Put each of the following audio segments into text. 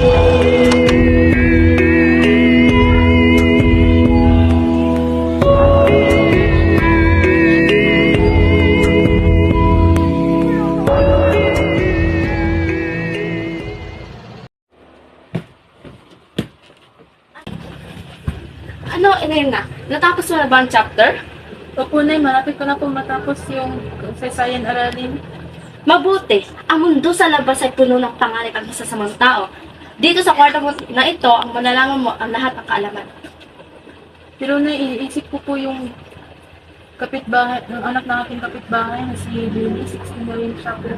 Ano, Elena? Natapos mo na ba ang chapter? Opo, Nay, malapit ko na po matapos yung kasaysayan aralin. Mabuti. Ang mundo sa labas ay puno ng pangarap ang masasamang tao. Dito sa kwarto mo na ito, ang malalaman mo ang lahat ng kaalaman. Pero Nay, iniisip ko po yung kapitbahay, yung anak ng aking kapitbahay na si Jenny, 16 na rin siya po.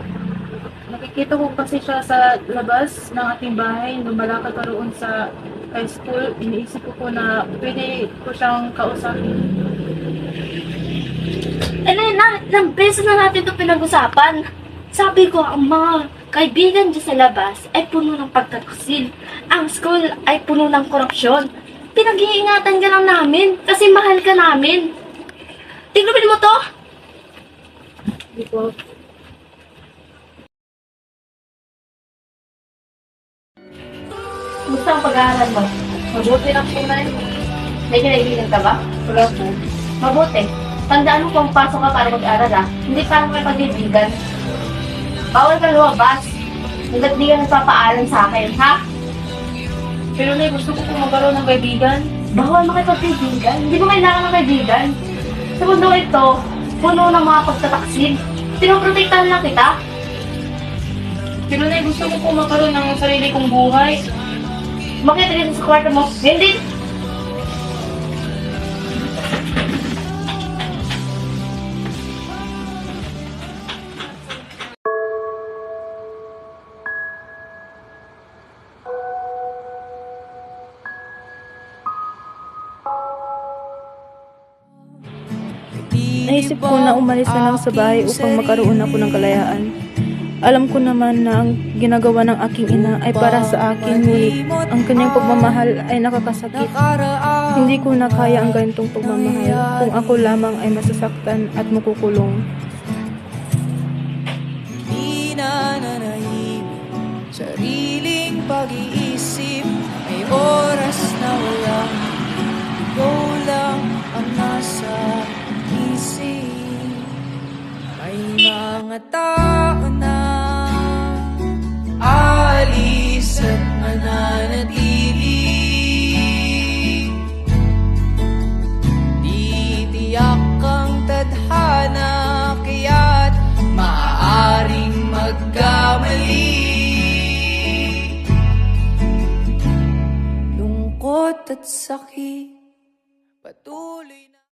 Nakikita ko kasi siya sa labas ng ating bahay, nung malakad pa roon sa high school. Iniisip ko po na pwede ko siyang kausapin. Elena, ilang beses na natin ito pinag-usapan. Sabi ko, ang mga kaibigan dyan sa labas ay puno ng pagtataksil. Ang school ay puno ng korupsyon. Pinag-iingatan ka lang namin kasi mahal ka namin. Tignan mo to! Hindi po. Gusto ang pag-aaral mo? Mabuti lang po na yun. May kinaibigan ka ba? Wala po. Mabuti. Tandaan mo kung pasok ka para mag-aral ha. Hindi para may pag-ibigan. Bawal ka lumabas. Hanggat di ka nagpapaalam sa akin, ha? Pero Nay, gusto ko po magkaroon ng kaibigan. Bawal makipag-kaibigan. Hindi mo kailangan ng kaibigan. Sa mundo ito, puno ng mga pagtataksil. Pinoprotektahan lang kita. Pero Nay, gusto ko po magkaroon ng sarili kong buhay. Makita dito sa kwarto mo. Hindi. Naisip ko na umalis na lang sa bahay upang magkaroon ako ng kalayaan. Alam ko naman na ang ginagawa ng aking ina ay para sa akin, ngunit ang kanyang pagmamahal ay nakakasakit. Hindi ko na kaya ang ganitong pagmamahal kung ako lamang ay masasaktan at makukulong. Di na nanahimik, sariling pag-iisip, may oras na walang ikaw lang ang nasa isip. May mga tao na alis at mananatili, di tiyak ang tadhana, kaya't maaaring magkamali. Lungkot at sakit, patuloy na